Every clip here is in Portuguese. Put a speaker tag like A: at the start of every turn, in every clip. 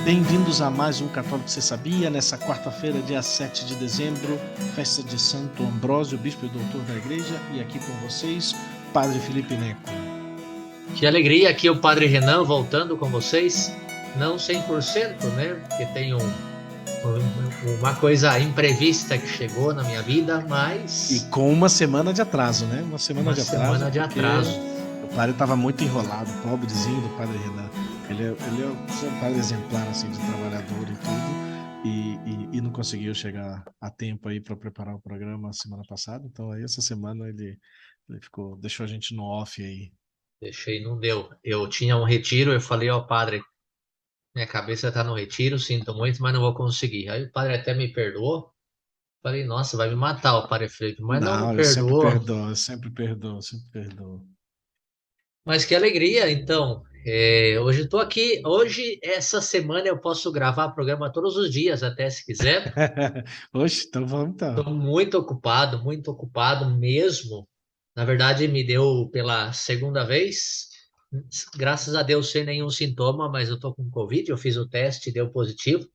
A: Bem-vindos a mais um Católico Você Sabia? Nessa quarta-feira, dia 7 de dezembro, festa de Santo Ambrósio, bispo e doutor da igreja, e aqui com vocês, Padre Felipe Neco.
B: Que alegria, aqui o Padre Renan voltando com vocês, não 100%, né, porque tem uma coisa imprevista que chegou na minha vida, mas
A: E com uma semana de atraso, né? Uma semana de atraso,
B: semana de
A: porque
B: atraso.
A: o padre estava muito enrolado, pobrezinho do Padre Renan. Ele é um padre exemplar, assim, de trabalhador e tudo, e não conseguiu chegar a tempo aí para preparar o programa semana passada, então aí essa semana ele deixou a gente no off aí.
B: Deixei, não deu. Eu tinha um retiro, eu falei ao padre, minha cabeça está no retiro, sinto muito, mas não vou conseguir. Aí o padre até me perdoou. Falei, nossa, vai me matar o Padre Felipe, mas não me
A: Não, eu sempre
B: perdoou.
A: perdoo, eu sempre perdoo, sempre perdoo.
B: Mas que alegria, então. Hoje estou aqui. Hoje, essa semana, eu posso gravar programa todos os dias, até se quiser.
A: Oxe, então vamos então.
B: Estou muito ocupado mesmo. Na verdade, me deu pela segunda vez. Graças a Deus, sem nenhum sintoma, mas eu estou com Covid. Eu fiz o teste e deu positivo.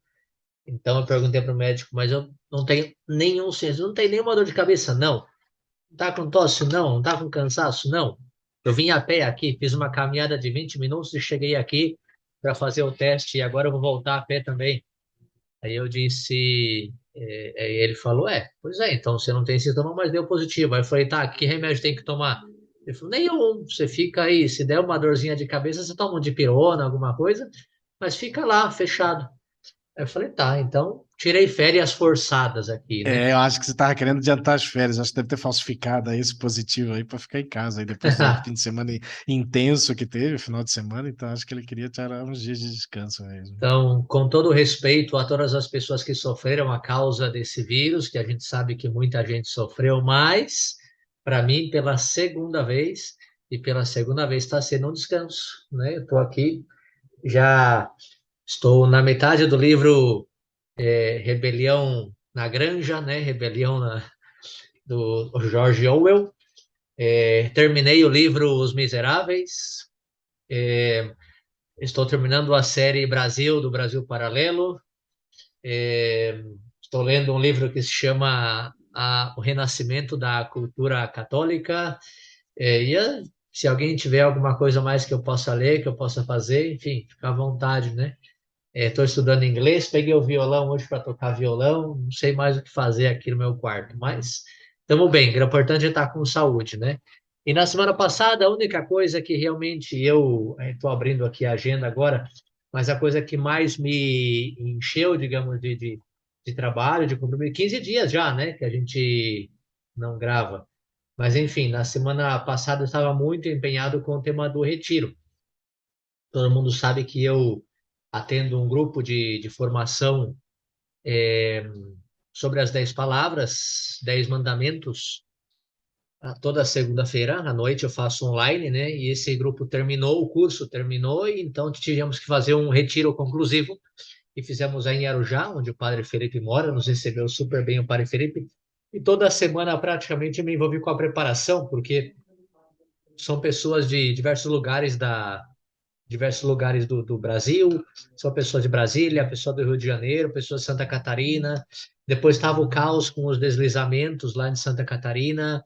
B: Então, eu perguntei para o médico, mas eu não tenho nenhum sintoma, não tenho nenhuma dor de cabeça, não. Não tá com tosse? Não. Não tá com cansaço? Não. Eu vim a pé aqui, fiz uma caminhada de 20 minutos e cheguei aqui para fazer o teste e agora eu vou voltar a pé também. Aí eu disse, aí ele falou, pois é, então você não tem sintoma, mas deu positivo. Aí eu falei, tá, que remédio tem que tomar? Ele falou, nenhum, você fica aí, se der uma dorzinha de cabeça, você toma um dipirona, alguma coisa, mas fica lá, fechado. Aí eu falei, tá, então tirei férias forçadas aqui, né?
A: Eu acho que você estava querendo adiantar as férias, acho que deve ter falsificado aí esse positivo aí para ficar em casa aí depois do fim de semana intenso que teve, final de semana, então acho que ele queria tirar uns dias de descanso mesmo.
B: Então, com todo respeito a todas as pessoas que sofreram a causa desse vírus, que a gente sabe que muita gente sofreu, mas para mim, pela segunda vez, e pela segunda vez está sendo um descanso, né? Eu estou aqui, já estou na metade do livro Rebelião na Granja, né? Do George Orwell. Terminei o livro Os Miseráveis. Estou terminando a série Brasil, do Brasil Paralelo. É, Estou lendo um livro que se chama O Renascimento da Cultura Católica. Se alguém tiver alguma coisa mais que eu possa ler, que eu possa fazer, enfim, fica à vontade, né? Estou estudando inglês, peguei o violão hoje para tocar violão, não sei mais o que fazer aqui no meu quarto, mas estamos bem, o importante é estar com saúde, né? E na semana passada, a única coisa que realmente eu estou abrindo aqui a agenda agora, mas a coisa que mais me encheu, digamos, de trabalho, de compromisso, 15 dias já, né, que a gente não grava. Mas enfim, na semana passada eu estava muito empenhado com o tema do retiro. Todo mundo sabe que eu atendo um grupo de formação sobre as 10 palavras, 10 mandamentos. Toda segunda-feira à noite eu faço online, né? E esse grupo terminou, o curso terminou, e então tivemos que fazer um retiro conclusivo. E fizemos aí em Arujá, onde o Padre Felipe mora, nos recebeu super bem o Padre Felipe. E toda semana praticamente me envolvi com a preparação, porque são pessoas de diversos lugares do Brasil, são pessoas de Brasília, pessoas do Rio de Janeiro, pessoas de Santa Catarina. Depois estava o caos com os deslizamentos lá em Santa Catarina,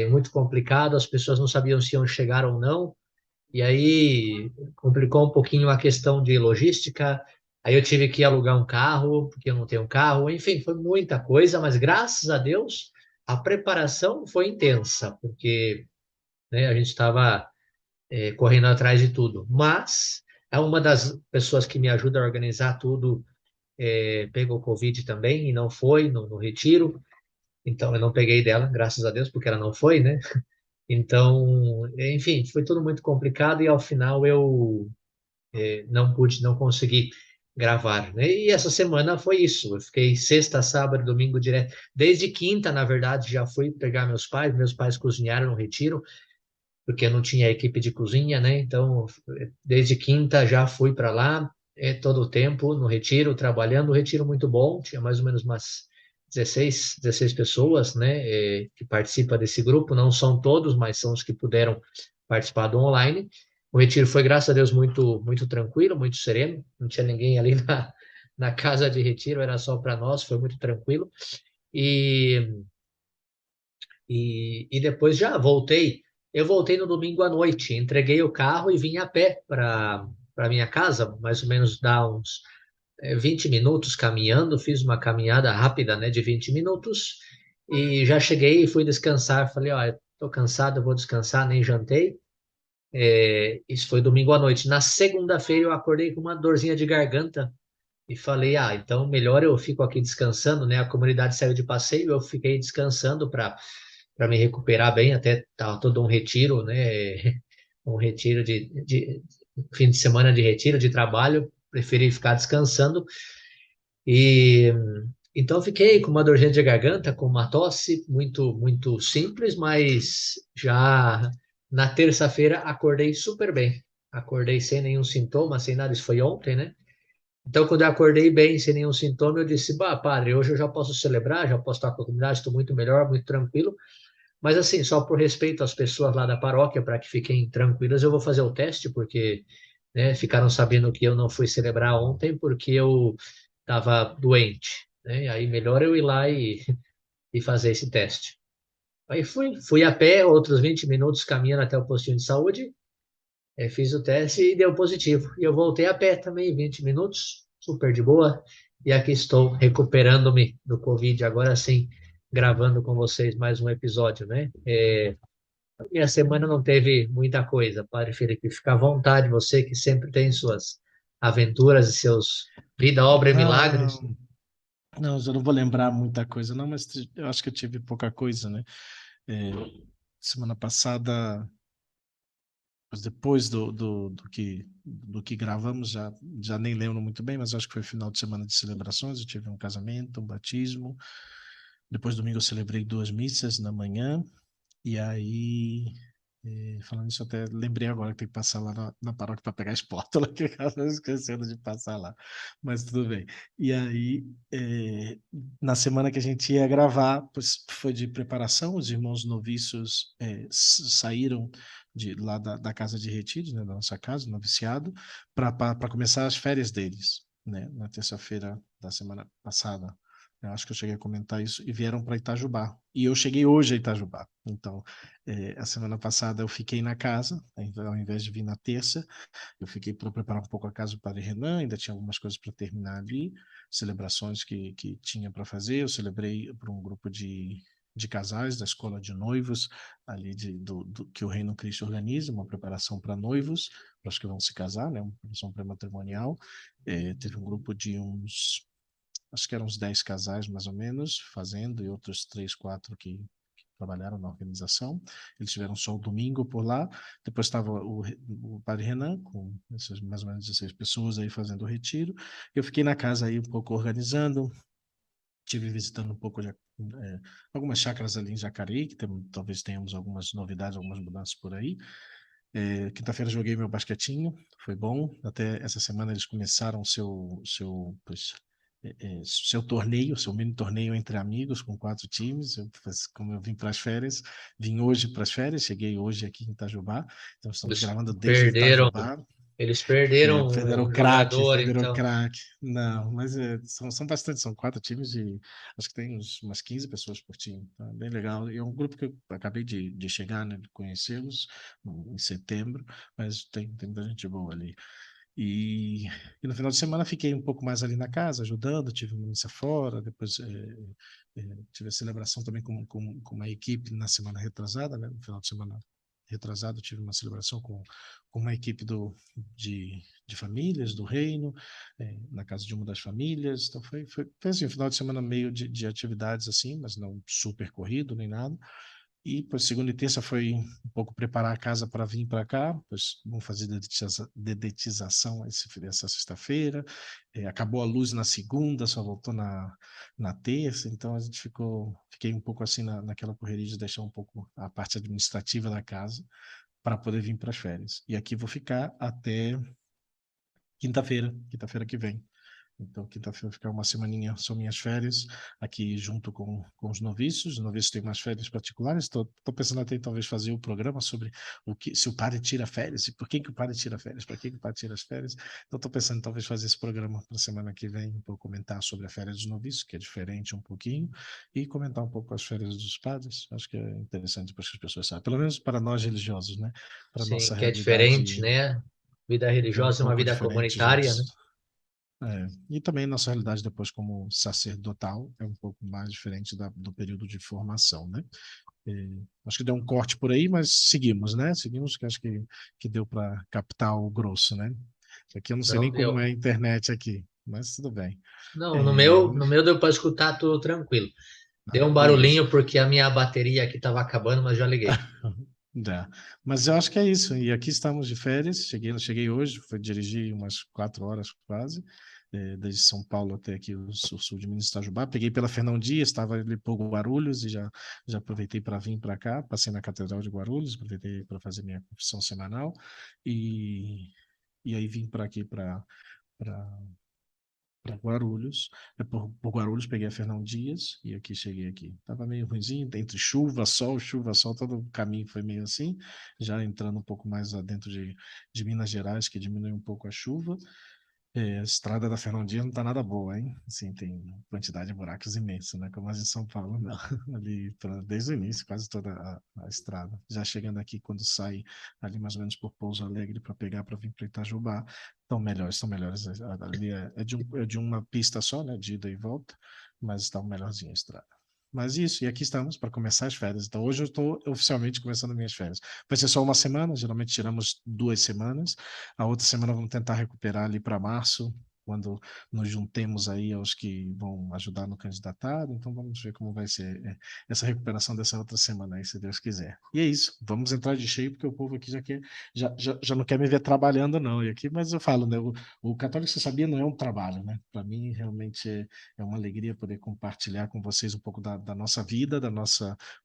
B: muito complicado, as pessoas não sabiam se iam chegar ou não. E aí complicou um pouquinho a questão de logística. Aí eu tive que alugar um carro, porque eu não tenho um carro. Enfim, foi muita coisa, mas graças a Deus a preparação foi intensa, porque né, a gente estava correndo atrás de tudo. Mas é uma das pessoas que me ajuda a organizar tudo, pegou Covid também e não foi no retiro. Então eu não peguei dela, graças a Deus, porque ela não foi, né? Então, enfim, foi tudo muito complicado e ao final eu não pude, não consegui gravar, né? E essa semana foi isso. Eu fiquei sexta, sábado, domingo direto. Desde quinta, na verdade, já fui pegar meus pais. Meus pais cozinharam no retiro porque eu não tinha equipe de cozinha, né? Então, desde quinta já fui para lá, todo o tempo no retiro, trabalhando. O retiro muito bom, tinha mais ou menos umas 16 pessoas, né, que participam desse grupo. Não são todos, mas são os que puderam participar do online. O retiro foi, graças a Deus, muito, muito tranquilo, muito sereno. Não tinha ninguém ali na casa de retiro, era só para nós, foi muito tranquilo. E, e depois já voltei. Eu voltei no domingo à noite, entreguei o carro e vim a pé para minha casa, mais ou menos dá uns 20 minutos caminhando. Fiz uma caminhada rápida, né, de 20 minutos e já cheguei e fui descansar. Falei, ó, estou cansado, eu vou descansar, nem jantei. Isso foi domingo à noite. Na segunda-feira eu acordei com uma dorzinha de garganta e falei, ah, então melhor eu fico aqui descansando, né? A comunidade saiu de passeio, eu fiquei descansando para me recuperar bem. Até tava todo um retiro, né? Um retiro de fim de semana de retiro de trabalho. Preferi ficar descansando e então eu fiquei com uma dorzinha de garganta, com uma tosse muito muito simples, mas já na terça-feira acordei super bem. Acordei sem nenhum sintoma, sem nada. Isso foi ontem, né? Então, quando eu acordei bem, sem nenhum sintoma, eu disse: bah, padre, hoje eu já posso celebrar, já posso estar com a comunidade, estou muito melhor, muito tranquilo. Mas, assim, só por respeito às pessoas lá da paróquia, para que fiquem tranquilas, eu vou fazer o teste, porque, né, ficaram sabendo que eu não fui celebrar ontem porque eu estava doente, né? Aí, melhor eu ir lá e fazer esse teste. Aí fui a pé, outros 20 minutos caminhando até o postinho de saúde. Fiz o teste e deu positivo. E eu voltei a pé também, 20 minutos, super de boa. E aqui estou recuperando-me do Covid, agora sim, gravando com vocês mais um episódio, né? Minha semana não teve muita coisa, Padre Felipe. Fica à vontade, você que sempre tem suas aventuras e seus vida, obra e milagres.
A: Não, não, eu não vou lembrar muita coisa, não, mas eu acho que eu tive pouca coisa, né? É, semana passada, mas depois do que gravamos, já nem lembro muito bem, mas acho que foi final de semana de celebrações. Eu tive um casamento, um batismo. Depois, domingo, eu celebrei duas missas na manhã. E aí, falando isso, até lembrei agora que tem que passar lá na paróquia para pegar a espátula, que eu acabo esquecendo de passar lá. Mas tudo bem. E aí, na semana que a gente ia gravar, pois foi de preparação, os irmãos noviços saíram lá da casa de retiro, né, da nossa casa, do noviciado, para começar as férias deles, né, na terça-feira da semana passada. Eu acho que eu cheguei a comentar isso, e vieram para Itajubá. E eu cheguei hoje a Itajubá. Então, a semana passada eu fiquei na casa, ao invés de vir na terça, eu fiquei para preparar um pouco a casa do Padre Renan, ainda tinha algumas coisas para terminar ali, celebrações que tinha para fazer. Eu celebrei para um grupo de casais da escola de noivos, ali que o Reino Cristo organiza, uma preparação para noivos, para os que vão se casar, né, uma preparação pré-matrimonial. Teve um grupo de uns, acho que eram uns 10 casais mais ou menos, fazendo, e outros 3, 4 que trabalharam na organização. Eles tiveram só o domingo por lá. Depois estava o Padre Renan, com essas mais ou menos 16 pessoas aí fazendo o retiro. Eu fiquei na casa aí um pouco organizando, tive visitando um pouco algumas chácaras ali em Jacareí, que talvez tenhamos algumas novidades, algumas mudanças por aí. Quinta-feira joguei meu basquetinho, foi bom. Até essa semana eles começaram seu torneio, seu mini torneio entre amigos com 4 times. Como eu vim para as férias, vim hoje para as férias, cheguei hoje aqui em Itajubá, então estamos
B: Eles
A: gravando desde
B: perderam,
A: Itajubá.
B: eles perderam
A: Perderam o
B: um
A: craque,
B: jogador,
A: perderam o
B: então.
A: craque. Não, mas são bastante, são 4 times de, acho que tem umas 15 pessoas por time, tá bem legal. E é um grupo que eu acabei de chegar, né, de conhecê-los em setembro, mas tem muita gente boa ali. E, e no final de semana fiquei um pouco mais ali na casa, ajudando, tive uma missa fora, depois tive a celebração também com uma equipe na semana retrasada, né, no final de semana retrasado, tive uma celebração com uma equipe de famílias do reino, na casa de uma das famílias. Então foi assim, um final de semana meio de atividades assim, mas não super corrido nem nada. E pois segunda e terça foi um pouco preparar a casa para vir para cá, pois vamos fazer dedetização essa sexta-feira. Acabou a luz na segunda, só voltou na terça, então a gente fiquei um pouco assim naquela correria de deixar um pouco a parte administrativa da casa para poder vir para as férias. E aqui vou ficar até quinta-feira que vem. Então, quinta-feira vai ficar uma semaninha, são minhas férias, aqui junto com os noviços. Os noviços têm umas férias particulares. Estou pensando até em talvez fazer um programa sobre se o padre tira férias, e por que o padre tira férias, para que o padre tira as férias. Então, estou pensando em talvez fazer esse programa para a semana que vem, para comentar sobre a férias dos noviços, que é diferente um pouquinho, e comentar um pouco as férias dos padres. Acho que é interessante para que as pessoas saibam, pelo menos para nós religiosos, né? Para a
B: Sim,
A: nossa
B: que é diferente,
A: realidade
B: né? Vida
A: é um
B: religiosa é uma
A: pouco
B: vida
A: diferente,
B: comunitária, né?
A: gente. E também nossa realidade depois como sacerdotal é um pouco mais diferente do período de formação, né? Acho que deu um corte por aí, mas seguimos, né? Seguimos, que acho que deu para captar o grosso, né? Aqui eu não sei
B: Não,
A: nem como é a internet aqui, mas tudo bem.
B: não, no
A: É,
B: meu, no meu deu para escutar tudo tranquilo. Deu um
A: beleza.
B: barulhinho porque a minha bateria aqui estava acabando, mas já liguei.
A: Dá. Mas eu acho que é isso. E aqui estamos de férias. Cheguei hoje, fui dirigir umas 4 horas quase, desde São Paulo até aqui o sul de Minas Itajubá. Peguei pela Fernão Dias, estava ali por Guarulhos e já aproveitei para vir para cá. Passei na Catedral de Guarulhos, aproveitei para fazer minha confissão semanal e, e aí vim para aqui para Guarulhos. Por Guarulhos peguei a Fernão Dias e aqui cheguei aqui. Tava meio ruimzinho, entre chuva, sol, todo o caminho foi meio assim, já entrando um pouco mais dentro de Minas Gerais, que diminui um pouco a chuva. A estrada da Fernão Dias não tá nada boa, hein? Assim, tem quantidade de buracos imensa, né? Como as de São Paulo, não. Ali, desde o início, quase toda a estrada. Já chegando aqui, quando sai ali mais ou menos por Pouso Alegre para pegar para vir para Itajubá, estão melhores. Ali é de uma pista só, né? De ida e volta, mas está melhorzinha a estrada. Mas isso, e aqui estamos para começar as férias. Então, hoje eu estou oficialmente começando minhas férias. Vai ser só uma semana, geralmente tiramos 2 semanas. A outra semana vamos tentar recuperar ali para março, quando nos juntemos aí aos que vão ajudar no candidatado. Então vamos ver como vai ser essa recuperação dessa outra semana aí, se Deus quiser. E é isso, vamos entrar de cheio, porque o povo aqui já não quer me ver trabalhando, não. E aqui, mas eu falo, né? O católico, você sabia, não é um trabalho, né? Para mim, realmente é uma alegria poder compartilhar com vocês um pouco da nossa vida,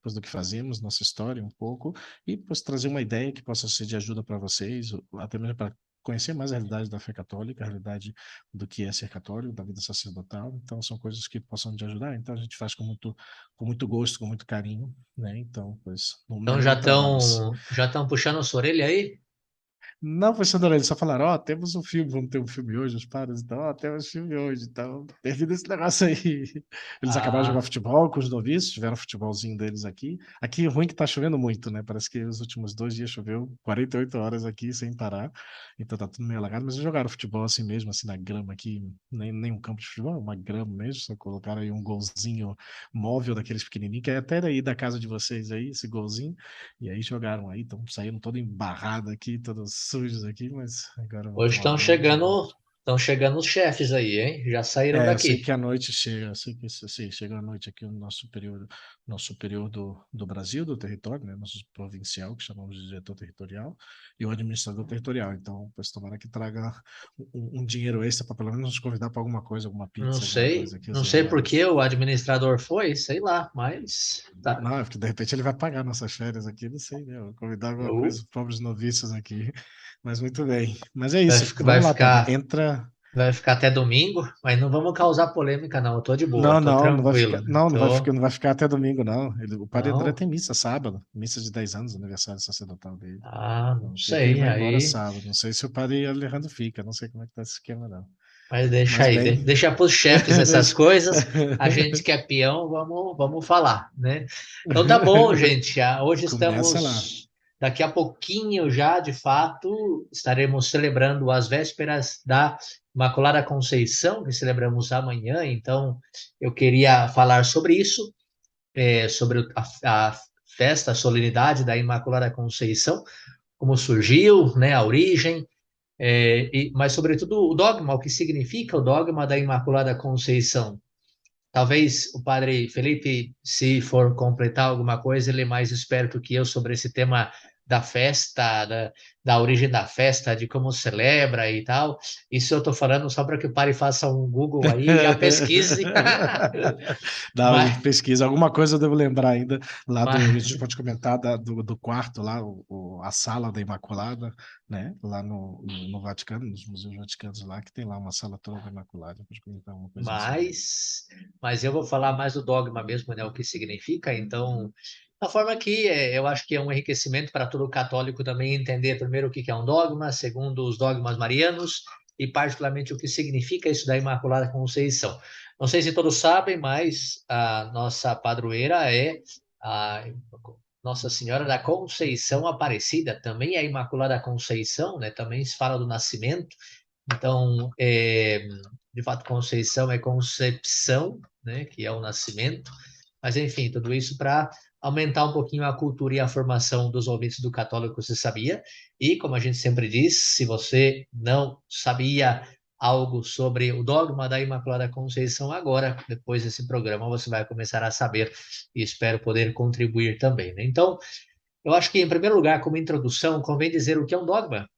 A: pois, do que fazemos, nossa história um pouco e pois, trazer uma ideia que possa ser de ajuda para vocês, até mesmo para conhecer mais a realidade da fé católica, a realidade do que é ser católico, da vida sacerdotal. Então, são coisas que possam te ajudar. Então, a gente faz com muito gosto, com muito carinho, né? Então, pois, não é
B: Então já
A: nenhum trabalho.
B: estão puxando a sua orelha aí?
A: Não foi só eles só falaram, ó, temos um filme, vamos ter um filme hoje, os padres, então, ó, temos filme hoje, então, termina esse negócio aí. Eles acabaram de jogar
B: Ah,
A: futebol com os noviços, tiveram um futebolzinho deles aqui. Aqui, ruim que tá chovendo muito, né? Parece que os últimos 2 dias choveu 48 horas aqui sem parar, então tá tudo meio alagado, mas eles jogaram futebol assim mesmo, assim na grama aqui, nem um campo de futebol, é uma grama mesmo, só colocaram aí um golzinho móvel daqueles pequenininhos, que é até daí da casa de vocês aí, esse golzinho, e aí jogaram aí, estão saindo todo embarrado aqui, todos sujos aqui, mas agora eu vou
B: hoje
A: tomar banho e já vou.
B: estão chegando os chefes aí, hein? Já saíram
A: Eu sei
B: daqui.
A: que a noite chega, eu sei que assim, chega a noite aqui no nosso superior do Brasil, do território, né, nosso provincial, que chamamos de diretor territorial, e o administrador territorial. Então, pois tomara que traga um dinheiro extra para pelo menos nos convidar para alguma coisa, alguma pizza, alguma coisa aqui, os
B: Não sei por que
A: irmãos.
B: o administrador foi, sei lá, mas tá.
A: Não, é porque de repente ele vai pagar nossas férias aqui, não sei, né? Vou convidar alguma
B: Uh,
A: coisa, os pobres noviços aqui. Mas muito bem. Mas é
B: Vai,
A: isso.
B: fi- vai
A: Vamos lá, padre.
B: ficar,
A: Entra.
B: vai ficar até domingo, mas não vamos causar polêmica, não. Eu tô de boa,
A: Não,
B: tô
A: não, não vai
B: tranquilo.
A: ficar. Não,
B: Tô,
A: não vai ficar até domingo, não. O padre André
B: não.
A: tem missa sábado, missa de 10 anos, aniversário sacerdotal dele.
B: Ah, não
A: Então, sei que ele
B: sei.
A: vai embora
B: Aí.
A: sábado. Não sei se o padre Alejandro fica, não sei como é que tá esse esquema, não.
B: Mas deixa
A: Mas
B: aí,
A: bem,
B: deixa para os chefes essas
A: deixa.
B: coisas. A gente que é peão, vamos falar, né? Então tá bom, gente. Hoje
A: Começa lá.
B: daqui a pouquinho já, de fato, estaremos celebrando as vésperas da Imaculada Conceição, que celebramos amanhã. Então, eu queria falar sobre isso, sobre a festa, a solenidade da Imaculada Conceição, como surgiu, né, a origem, mas, sobretudo, o dogma, o que significa o dogma da Imaculada Conceição. Talvez o padre Felipe, se for completar alguma coisa, ele é mais esperto que eu sobre esse tema da festa, da origem da festa, de como celebra e tal. Isso eu estou falando só para que o Pari faça um Google aí e já pesquise.
A: Não, a gente
B: Mas,
A: pesquisa. Alguma coisa eu devo lembrar ainda lá do. A
B: mas,
A: gente pode comentar do quarto lá, a sala da Imaculada, né? Lá no Vaticano, nos museus vaticanos lá, que tem lá uma sala toda da Imaculada. Pode comentar uma coisinha sobre isso.
B: mas eu vou falar mais do dogma mesmo, né? O que significa. Então, da forma que eu acho que é um enriquecimento para todo católico também entender primeiro o que que é um dogma, segundo os dogmas marianos e particularmente o que significa isso da Imaculada Conceição. Não sei se todos sabem, mas a nossa padroeira é a Nossa Senhora da Conceição Aparecida, também é a Imaculada Conceição, né? Também se fala do nascimento. Então, de fato, Conceição é concepção, né? Que é o nascimento. Mas, enfim, tudo isso para aumentar um pouquinho a cultura e a formação dos ouvintes do Católico Você Sabia. E, como a gente sempre diz, se você não sabia algo sobre o dogma da Imaculada Conceição agora, depois desse programa, você vai começar a saber e espero poder contribuir também, né? Então, eu acho que, em primeiro lugar, como introdução, convém dizer o que é um dogma,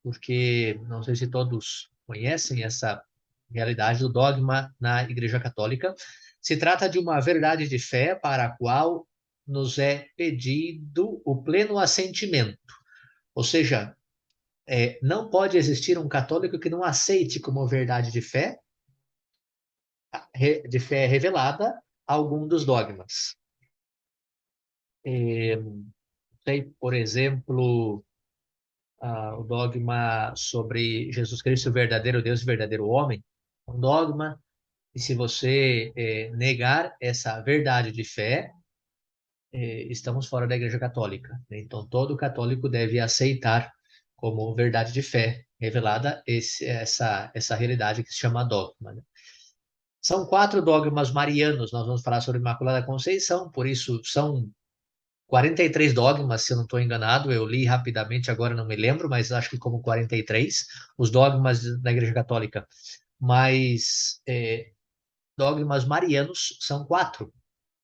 B: porque não sei se todos conhecem essa realidade do dogma na Igreja Católica. Se trata de uma verdade de fé para a qual nos é pedido o pleno assentimento. Ou seja, não pode existir um católico que não aceite como verdade de fé revelada algum dos dogmas. Tem, por exemplo, o dogma sobre Jesus Cristo, o verdadeiro Deus e o verdadeiro homem. Um dogma, e se você negar essa verdade de fé, estamos fora da Igreja Católica, né? Então, todo católico deve aceitar como verdade de fé revelada essa realidade que se chama dogma, né? São 4 dogmas marianos, nós vamos falar sobre Imaculada Conceição, por isso são 43 dogmas, se eu não estou enganado, eu li rapidamente, agora não me lembro, mas acho que como 43, os dogmas da Igreja Católica. Mas dogmas marianos são 4: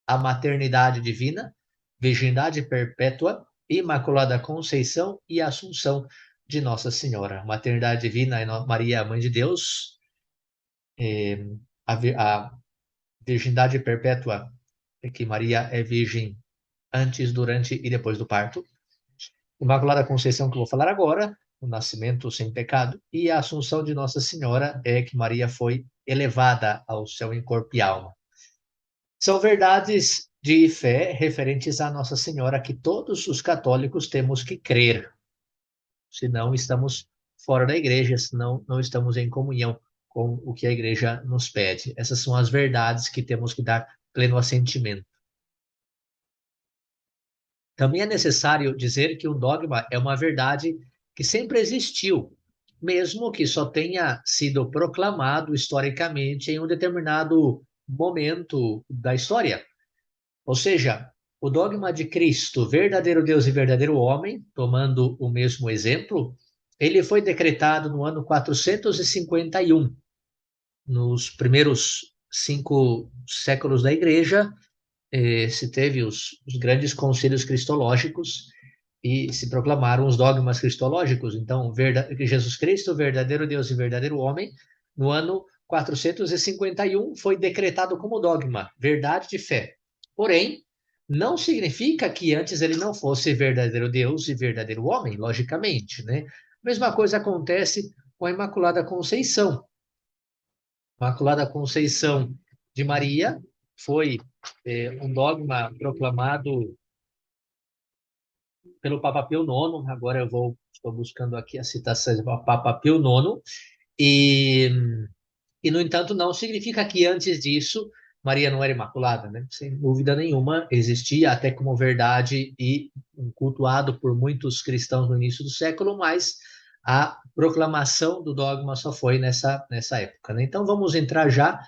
B: a maternidade divina, virgindade perpétua, Imaculada Conceição e Assunção de Nossa Senhora. Maternidade divina é Maria, a Mãe de Deus, a virgindade perpétua é que Maria é virgem antes, durante e depois do parto. Imaculada Conceição, que eu vou falar agora, o nascimento sem pecado, e a Assunção de Nossa Senhora é que Maria foi elevada ao céu em corpo e alma. São verdades de fé referentes à Nossa Senhora que todos os católicos temos que crer, senão estamos fora da igreja, senão não estamos em comunhão com o que a igreja nos pede. Essas são as verdades que temos que dar pleno assentimento. Também é necessário dizer que o dogma é uma verdade que sempre existiu, mesmo que só tenha sido proclamado historicamente em um determinado momento da história. Ou seja, o dogma de Cristo, verdadeiro Deus e verdadeiro homem, tomando o mesmo exemplo, ele foi decretado no ano 451, nos primeiros 5 séculos da Igreja. Se teve os grandes concílios cristológicos e se proclamaram os dogmas cristológicos. Então, Jesus Cristo, verdadeiro Deus e verdadeiro homem, no ano 451 foi decretado como dogma, verdade de fé. Porém, não significa que antes ele não fosse verdadeiro Deus e verdadeiro homem, logicamente, né? Mesma coisa acontece com a Imaculada Conceição. Imaculada Conceição de Maria foi um dogma proclamado pelo Papa Pio IX. Agora estou buscando aqui a citação do Papa Pio IX, e, no entanto, não significa que antes disso Maria não era imaculada, né? Sem dúvida nenhuma, existia até como verdade e cultuado por muitos cristãos no início do século, mas a proclamação do dogma só foi nessa época, né? Então, vamos entrar já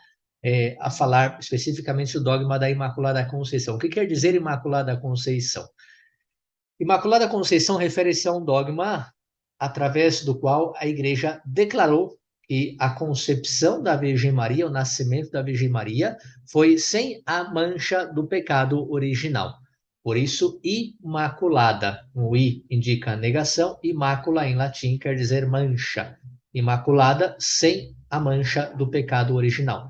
B: a falar especificamente do dogma da Imaculada Conceição. O que quer dizer Imaculada Conceição? Imaculada Conceição refere-se a um dogma através do qual a Igreja declarou que a concepção da Virgem Maria, o nascimento da Virgem Maria, foi sem a mancha do pecado original. Por isso, imaculada. O i indica negação, e mácula em latim quer dizer mancha. Imaculada, sem a mancha do pecado original.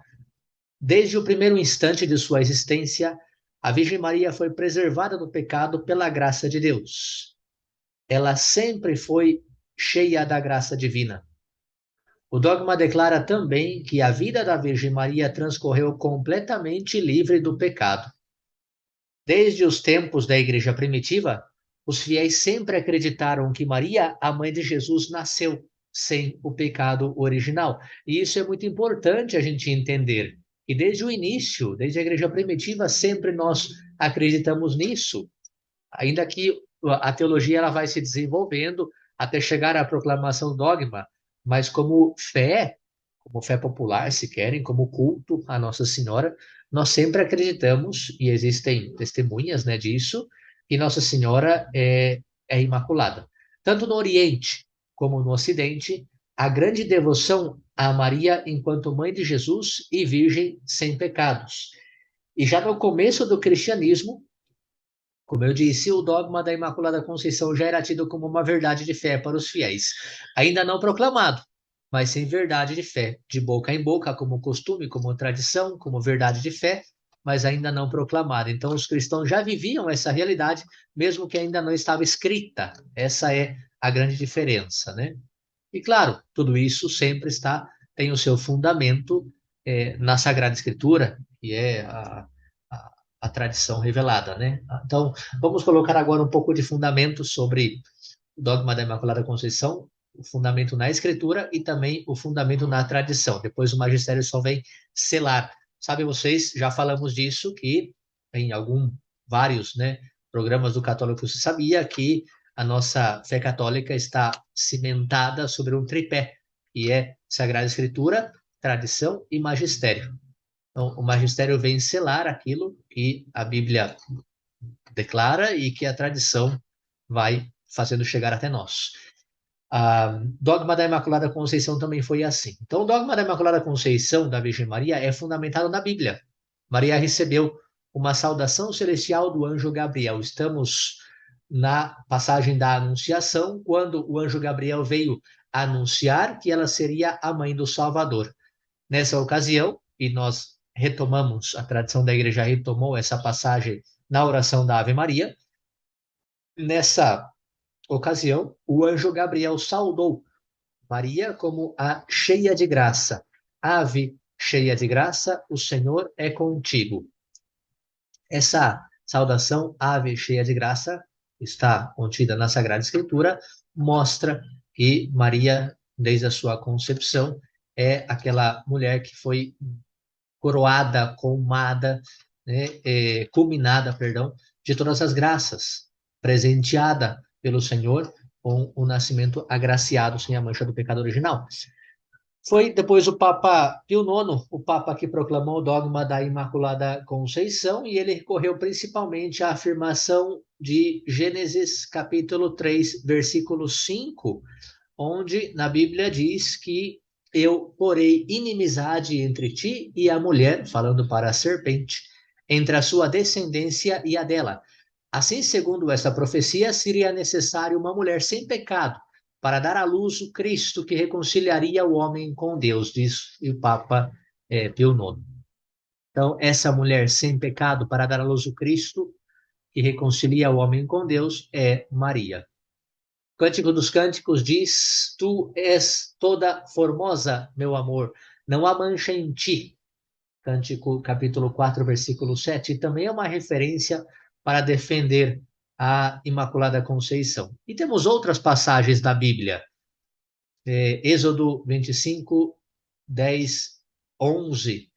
B: Desde o primeiro instante de sua existência, a Virgem Maria foi preservada do pecado pela graça de Deus. Ela sempre foi cheia da graça divina. O dogma declara também que a vida da Virgem Maria transcorreu completamente livre do pecado. Desde os tempos da Igreja primitiva, os fiéis sempre acreditaram que Maria, a mãe de Jesus, nasceu sem o pecado original. E isso é muito importante a gente entender. E desde o início, desde a Igreja primitiva, sempre nós acreditamos nisso. Ainda que a teologia ela vai se desenvolvendo até chegar à proclamação do dogma, mas como fé popular, se querem, como culto à Nossa Senhora, nós sempre acreditamos, e existem testemunhas, né, disso, que Nossa Senhora é imaculada. Tanto no Oriente como no Ocidente, a grande devoção a Maria enquanto mãe de Jesus e virgem sem pecados. E já no começo do cristianismo, como eu disse, o dogma da Imaculada Conceição já era tido como uma verdade de fé para os fiéis, ainda não proclamado, mas sem verdade de fé, de boca em boca, como costume, como tradição, como verdade de fé, mas ainda não proclamada. Então, os cristãos já viviam essa realidade, mesmo que ainda não estava escrita. Essa é a grande diferença, né? E claro, tudo isso sempre tem o seu fundamento na Sagrada Escritura, que é a, a tradição revelada, né? Então, vamos colocar agora um pouco de fundamento sobre o dogma da Imaculada Conceição, o fundamento na Escritura e também o fundamento na tradição. Depois o magistério só vem selar. Sabe vocês, já falamos disso, que em vários, né, programas do Católico Você Sabia que a nossa fé católica está cimentada sobre um tripé, que é Sagrada Escritura, tradição e magistério. Então, o magistério vem selar aquilo que a Bíblia declara e que a tradição vai fazendo chegar até nós. Dogma da Imaculada Conceição também foi assim. Então, o dogma da Imaculada Conceição da Virgem Maria é fundamentado na Bíblia. Maria recebeu uma saudação celestial do anjo Gabriel. Estamos na passagem da Anunciação, quando o anjo Gabriel veio anunciar que ela seria a mãe do Salvador. Nessa ocasião, e nós retomamos, a tradição da igreja retomou essa passagem na oração da Ave Maria, nessa ocasião, o anjo Gabriel saudou Maria como a cheia de graça. Ave, cheia de graça, o Senhor é contigo. Essa saudação, Ave, cheia de graça, está contida na Sagrada Escritura, mostra que Maria, desde a sua concepção, é aquela mulher que foi coroada, colmada, né, culminada, perdão, de todas as graças, presenteada pelo Senhor com o nascimento agraciado sem a mancha do pecado original. Foi depois o Papa Pio IX, o Papa que proclamou o dogma da Imaculada Conceição, e ele recorreu principalmente à afirmação de Gênesis capítulo 3, versículo 5, onde na Bíblia diz que eu porei inimizade entre ti e a mulher, falando para a serpente, entre a sua descendência e a dela. Assim, segundo essa profecia, seria necessário uma mulher sem pecado para dar à luz o Cristo que reconciliaria o homem com Deus, diz o Papa Pio IX. Então, essa mulher sem pecado para dar à luz o Cristo que reconcilia o homem com Deus é Maria. Cântico dos Cânticos diz: Tu és toda formosa, meu amor, não há mancha em ti. Cântico capítulo 4, versículo 7, e também é uma referência para defender a Imaculada Conceição. E temos outras passagens da Bíblia. Êxodo 25, 10, 11.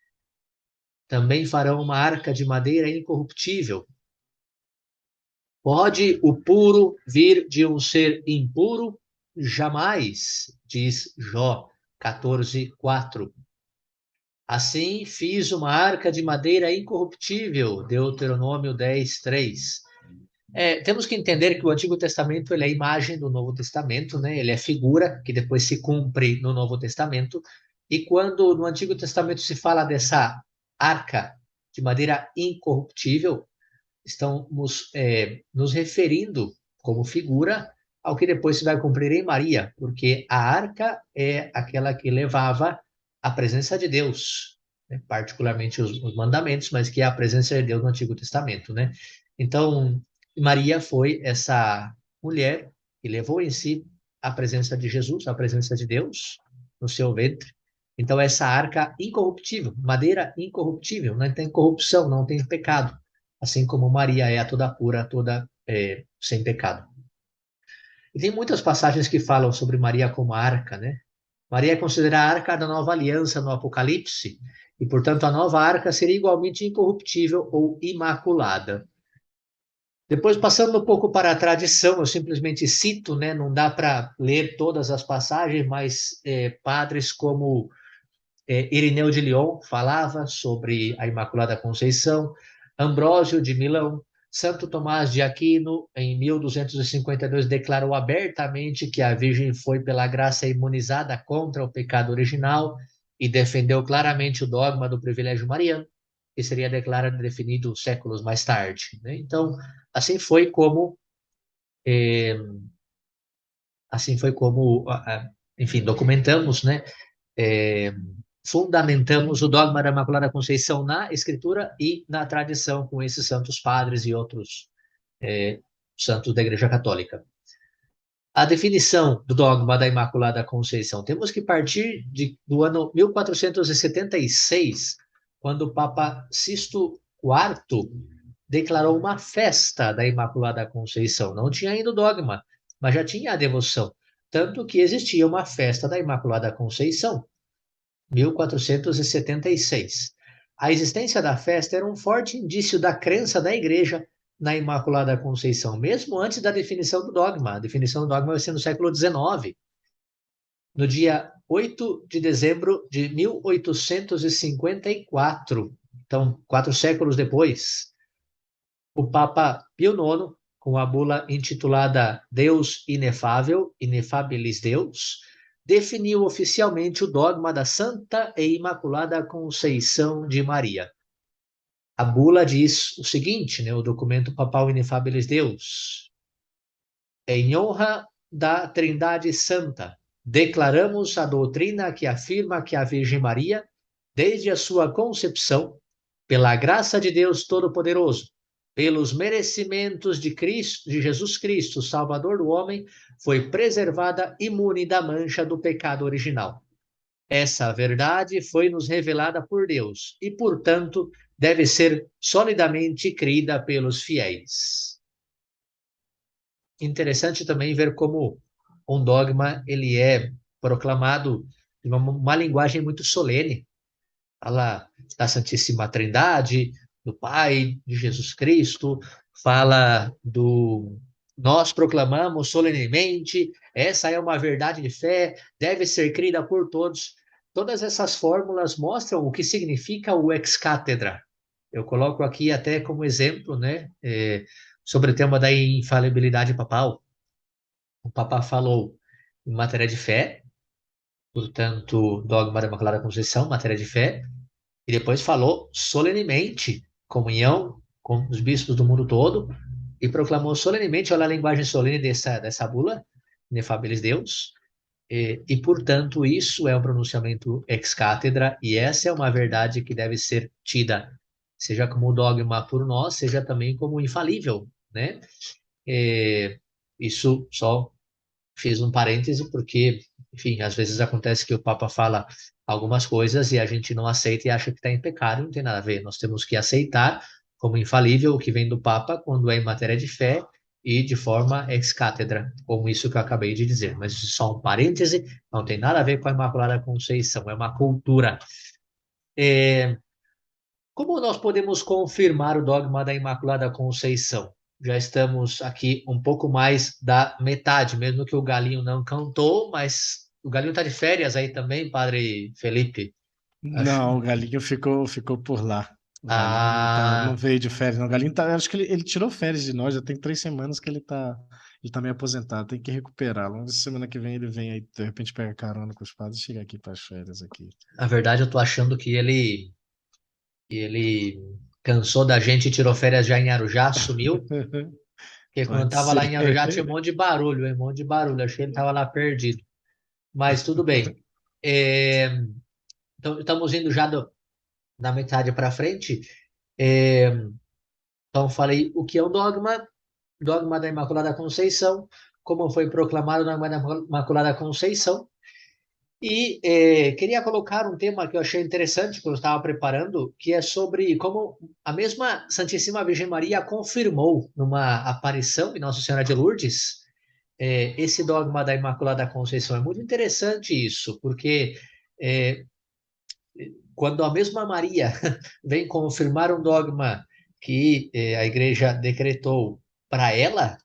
B: Também farão uma arca de madeira incorruptível. Pode o puro vir de um ser impuro? Jamais, diz Jó 14, 4. Assim fiz uma arca de madeira incorruptível, Deuteronômio 10, 3. Temos que entender que o Antigo Testamento ele é a imagem do Novo Testamento, né? Ele é figura que depois se cumpre no Novo Testamento. E quando no Antigo Testamento se fala dessa arca de madeira incorruptível, estamos nos referindo como figura ao que depois se vai cumprir em Maria, porque a arca é aquela que levava a presença de Deus, né? Particularmente os mandamentos, mas que é a presença de Deus no Antigo Testamento, né? Então, Maria foi essa mulher que levou em si a presença de Jesus, a presença de Deus no seu ventre. Então, essa arca incorruptível, madeira incorruptível, não tem corrupção, não tem pecado, assim como Maria é a toda pura, toda sem pecado. E tem muitas passagens que falam sobre Maria como arca, né? Maria é considerada a arca da nova aliança no Apocalipse, e, portanto, a nova arca seria igualmente incorruptível ou imaculada. Depois, passando um pouco para a tradição, eu simplesmente cito, né? Não dá para ler todas as passagens, mas padres como Irineu de Lyon falava sobre a Imaculada Conceição, Ambrósio de Milão, Santo Tomás de Aquino, em 1252, declarou abertamente que a Virgem foi, pela graça, imunizada contra o pecado original e defendeu claramente o dogma do privilégio mariano, que seria declarado e definido séculos mais tarde, né? Então, assim foi como, eh, enfim, documentamos, né? É, fundamentamos o dogma da Imaculada Conceição na Escritura e na tradição com esses santos padres e outros santos da Igreja Católica. A definição do dogma da Imaculada Conceição. Temos que partir do ano 1476, quando o Papa Sisto IV declarou uma festa da Imaculada Conceição. Não tinha ainda o dogma, mas já tinha a devoção. Tanto que existia uma festa da Imaculada Conceição, 1476. A existência da festa era um forte indício da crença da Igreja na Imaculada Conceição, mesmo antes da definição do dogma. A definição do dogma vai ser no século XIX. No dia 8 de dezembro de 1854, então 4 séculos depois, o Papa Pio IX, com a bula intitulada Deus Inefável, Inefabilis Deus, definiu oficialmente o dogma da Santa e Imaculada Conceição de Maria. A bula diz o seguinte, né, o documento papal Inefabilis Deus: em honra da Trindade Santa, declaramos a doutrina que afirma que a Virgem Maria, desde a sua concepção, pela graça de Deus Todo-Poderoso, pelos merecimentos de Cristo, de Jesus Cristo, Salvador do homem, foi preservada imune da mancha do pecado original. Essa verdade foi nos revelada por Deus e, portanto, deve ser solidamente crida pelos fiéis. Interessante também ver como um dogma ele é proclamado de uma linguagem muito solene. Fala da Santíssima Trindade, do Pai, de Jesus Cristo, fala do nós proclamamos solenemente, essa é uma verdade de fé, deve ser crida por todos. Todas essas fórmulas mostram o que significa o ex cátedra. Eu coloco aqui até como exemplo, né, sobre o tema da infalibilidade papal. O Papa falou em matéria de fé, portanto, dogma da Imaculada Conceição, matéria de fé, e depois falou solenemente, comunhão com os bispos do mundo todo, e proclamou solenemente, olha a linguagem solene dessa bula, Inefabilis Deus, portanto, isso é um pronunciamento ex cátedra, e essa é uma verdade que deve ser tida, seja como dogma por nós, seja também como infalível, né? Isso só fiz um parêntese porque, enfim, às vezes acontece que o Papa fala algumas coisas e a gente não aceita e acha que está em pecado, não tem nada a ver. Nós temos que aceitar como infalível o que vem do Papa quando é em matéria de fé e de forma ex cátedra, como isso que eu acabei de dizer. Mas isso é só um parêntese, não tem nada a ver com a Imaculada Conceição, é uma cultura. Como nós podemos confirmar o dogma da Imaculada Conceição? Já estamos aqui um pouco mais da metade, mesmo que o Galinho não cantou, mas o Galinho está de férias aí também, Padre Felipe? Acho.
A: Não, o Galinho ficou por lá. O Galinho não
B: Ah,
A: veio de férias, não. O Galinho tá, acho que ele tirou férias de nós, já tem 3 semanas que ele tá meio aposentado, tem que recuperar. Vamos ver se semana que vem ele vem aí, de repente pega carona com os padres e chega aqui para as férias aqui.
B: na verdade, eu estou achando que ele cansou da gente, tirou férias já em Arujá, sumiu. Porque quando eu
A: Pode
B: tava lá em
A: ser.
B: Arujá tinha um monte de barulho, hein? Um monte de barulho. Achei que ele tava lá perdido. Mas tudo bem. É, então, estamos indo já da metade para frente. É, então, falei o que é o dogma, dogma da Imaculada Conceição, como foi proclamado na Imaculada Conceição. E queria colocar um tema que eu achei interessante, que eu estava preparando, que é sobre como a mesma Santíssima Virgem Maria confirmou numa aparição em Nossa Senhora de Lourdes esse dogma da Imaculada Conceição. É muito interessante isso, porque é, quando a mesma Maria vem confirmar um dogma que a Igreja decretou para ela,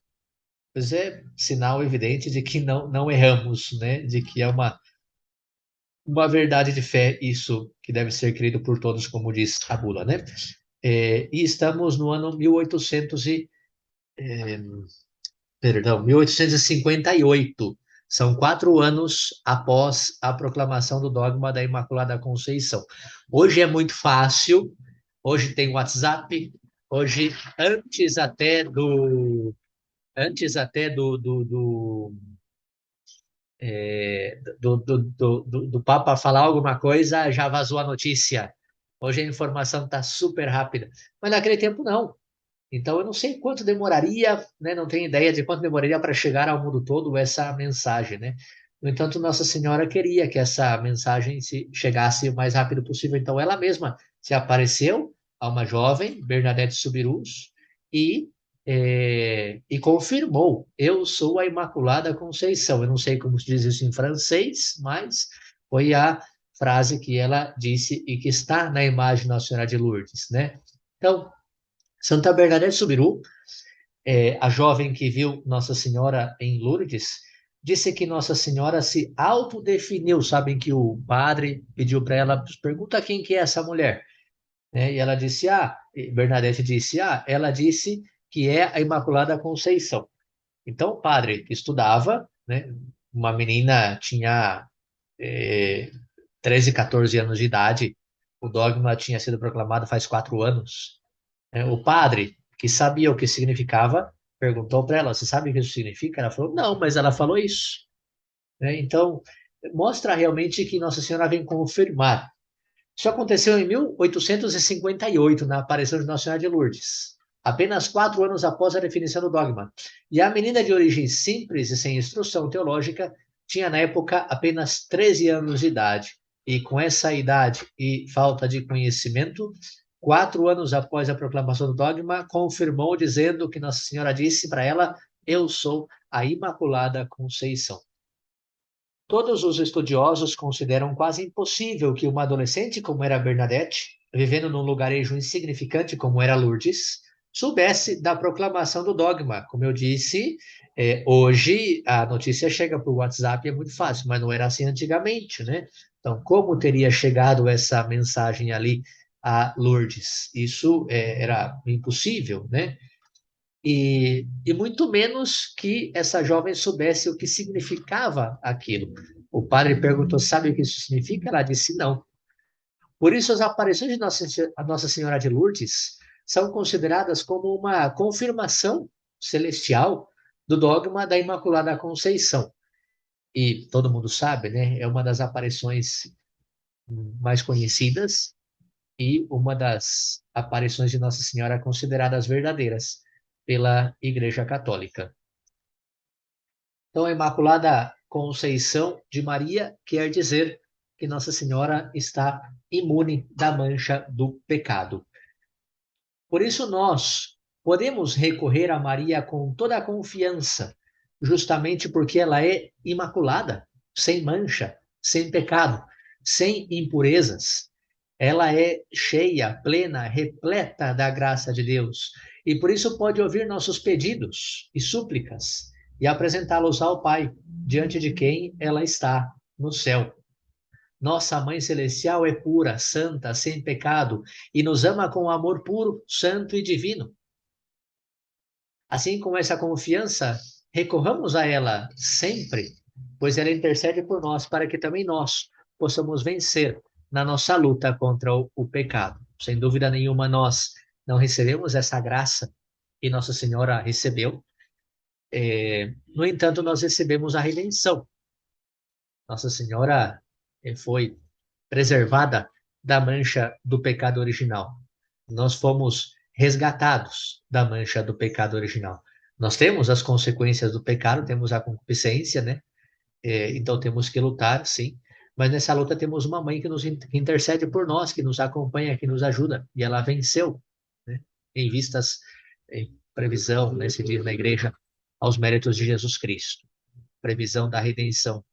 B: pois é sinal evidente de que não erramos, né? De que é uma verdade de fé, isso que deve ser querido por todos, como diz a bula, né? E estamos no ano 1858. São 4 anos após a proclamação do dogma da Imaculada Conceição. Hoje é muito fácil, hoje tem WhatsApp, hoje, antes até do Papa falar alguma coisa, já vazou a notícia. Hoje a informação está super rápida. Mas naquele tempo não. Então eu não sei quanto demoraria, né? Não tenho ideia de quanto demoraria para chegar ao mundo todo essa mensagem, né? No entanto, Nossa Senhora queria que essa mensagem chegasse o mais rápido possível. Então ela mesma se apareceu a uma jovem, Bernadette Soubirous, e e confirmou: eu sou a Imaculada Conceição. Eu não sei como se diz isso em francês, mas foi a frase que ela disse e que está na imagem Nossa Senhora de Lourdes, né? Então, Santa Bernadette Soubirous, a jovem que viu Nossa Senhora em Lourdes, disse que Nossa Senhora se autodefiniu. Sabem que o padre pediu para ela, pergunta quem que é essa mulher, né? E ela disse, Bernadette disse, ela disse que é a Imaculada Conceição. Então, o padre que estudava, né? Uma menina tinha 13, 14 anos de idade, o dogma tinha sido proclamado faz 4 anos. O padre, que sabia o que significava, perguntou para ela: você sabe o que isso significa? Ela falou: não, mas ela falou isso. Então, mostra realmente que Nossa Senhora vem confirmar. Isso aconteceu em 1858, na aparição de Nossa Senhora de Lourdes, apenas 4 anos após a definição do dogma. E a menina de origem simples e sem instrução teológica tinha, na época, apenas 13 anos de idade. E com essa idade e falta de conhecimento, 4 anos após a proclamação do dogma, confirmou dizendo que Nossa Senhora disse para ela: eu sou a Imaculada Conceição. Todos os estudiosos consideram quase impossível que uma adolescente como era Bernadette, vivendo num lugarejo insignificante como era Lourdes, soubesse da proclamação do dogma. Como eu disse, hoje a notícia chega por WhatsApp, é muito fácil, mas não era assim antigamente, né? Então, como teria chegado essa mensagem ali a Lourdes? Isso era impossível, né? E muito menos que essa jovem soubesse o que significava aquilo. O padre perguntou: sabe o que isso significa? Ela disse: não. Por isso, as aparições de Nossa Senhora de Lourdes são consideradas como uma confirmação celestial do dogma da Imaculada Conceição. E todo mundo sabe, né? É uma das aparições mais conhecidas e uma das aparições de Nossa Senhora consideradas verdadeiras pela Igreja Católica. Então, a Imaculada Conceição de Maria quer dizer que Nossa Senhora está imune da mancha do pecado. Por isso, nós podemos recorrer a Maria com toda a confiança, justamente porque ela é imaculada, sem mancha, sem pecado, sem impurezas. Ela é cheia, plena, repleta da graça de Deus. E por isso pode ouvir nossos pedidos e súplicas e apresentá-los ao Pai, diante de quem ela está, no céu. Nossa Mãe Celestial é pura, santa, sem pecado e nos ama com amor puro, santo e divino. Assim, com essa confiança, recorramos a ela sempre, pois ela intercede por nós para que também nós possamos vencer na nossa luta contra o pecado. Sem dúvida nenhuma, nós não recebemos essa graça que Nossa Senhora recebeu. No entanto, nós recebemos a redenção. Nossa Senhora foi preservada da mancha do pecado original. Nós fomos resgatados da mancha do pecado original. Nós temos as consequências do pecado, temos a concupiscência, né? Então temos que lutar, sim. Mas nessa luta temos uma mãe que intercede por nós, que nos acompanha, que nos ajuda. E ela venceu, né? Em previsão, né, se diz na igreja, aos méritos de Jesus Cristo. Previsão da redenção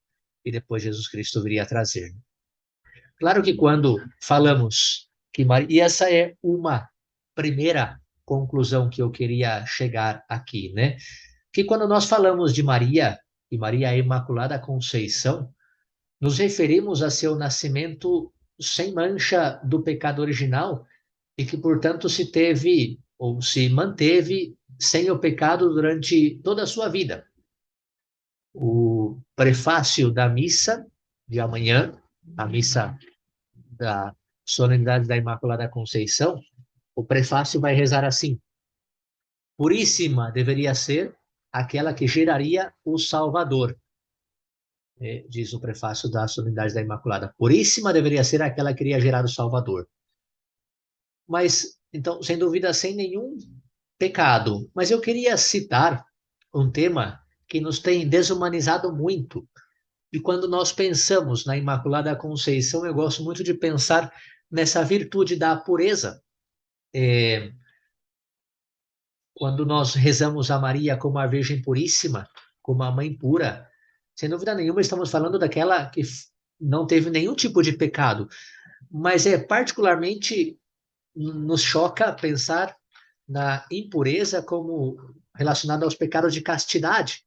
B: que depois Jesus Cristo viria a trazer. Claro que quando falamos que Maria, e essa é uma primeira conclusão que eu queria chegar aqui, né? Que quando nós falamos de Maria, e Maria Imaculada Conceição, nos referimos a seu nascimento sem mancha do pecado original e que, portanto, se teve ou se manteve sem o pecado durante toda a sua vida. O prefácio da missa de amanhã, a missa da Solenidade da Imaculada Conceição, o prefácio vai rezar assim: Puríssima deveria ser aquela que geraria o Salvador. Diz o prefácio da Solenidade da Imaculada. Puríssima deveria ser aquela que iria gerar o Salvador. Mas, então, sem dúvida, sem nenhum pecado. Mas eu queria citar um tema que nos tem desumanizado muito. E quando nós pensamos na Imaculada Conceição, eu gosto muito de pensar nessa virtude da pureza. Quando nós rezamos a Maria como a Virgem Puríssima, como a Mãe Pura, sem dúvida nenhuma estamos falando daquela que não teve nenhum tipo de pecado. Mas particularmente nos choca pensar na impureza como relacionada aos pecados de castidade.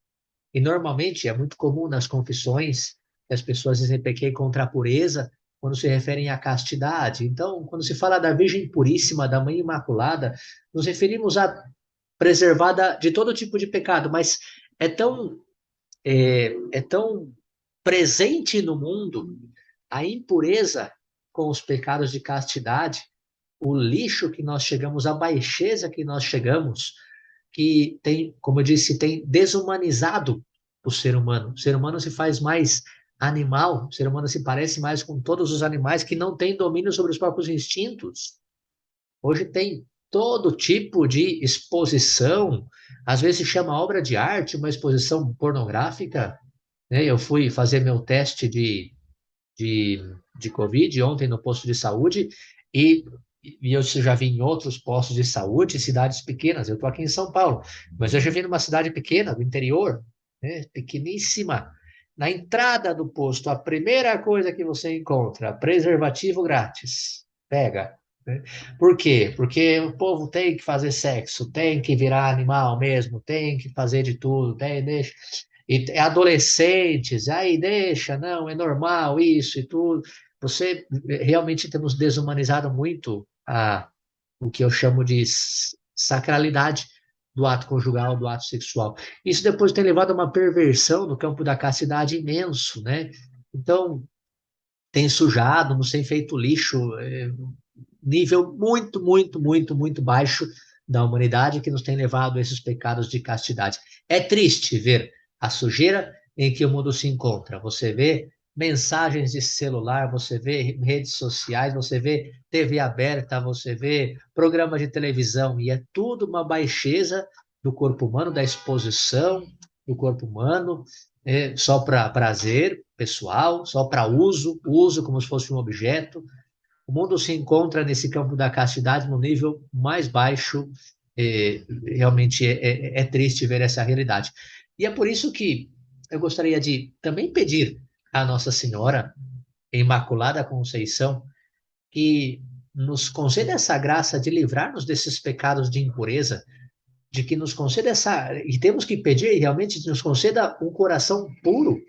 B: E normalmente é muito comum nas confissões que as pessoas dizem pequei contra a pureza quando se referem à castidade. Então, quando se fala da Virgem Puríssima, da Mãe Imaculada, nos referimos a preservada de todo tipo de pecado, mas é tão presente no mundo a impureza com os pecados de castidade, o lixo que nós chegamos, a baixeza que nós chegamos, que tem, como eu disse, tem desumanizado o ser humano. O ser humano se faz mais animal, o ser humano se parece mais com todos os animais que não têm domínio sobre os próprios instintos. Hoje tem todo tipo de exposição, às vezes se chama obra de arte, uma exposição pornográfica, né? Eu fui fazer meu teste de Covid ontem no posto de saúde e eu já vi em outros postos de saúde, cidades pequenas. Eu estou aqui em São Paulo, mas eu já vi numa cidade pequena, do interior, né, pequeníssima. Na entrada do posto, a primeira coisa que você encontra, preservativo grátis. Pega. Né? Por quê? Porque o povo tem que fazer sexo, tem que virar animal mesmo, tem que fazer de tudo, deixa. E adolescentes, aí deixa, não, é normal isso e tudo. Você realmente temos desumanizado muito o que eu chamo de sacralidade do ato conjugal, do ato sexual. Isso depois tem levado a uma perversão no campo da castidade imenso, né? Então, tem sujado, nos tem feito lixo, nível muito, muito, muito, muito baixo da humanidade que nos tem levado a esses pecados de castidade. É triste ver a sujeira em que o mundo se encontra. Você vê mensagens de celular, você vê redes sociais, você vê TV aberta, você vê programa de televisão, e é tudo uma baixeza do corpo humano, da exposição do corpo humano, só para prazer pessoal, só para uso como se fosse um objeto. O mundo se encontra nesse campo da castidade no nível mais baixo. Realmente é triste ver essa realidade. E é por isso que eu gostaria de também pedir à Nossa Senhora Imaculada Conceição que nos conceda essa graça de livrar-nos desses pecados de impureza, de que nos conceda e temos que pedir realmente que nos conceda um coração puro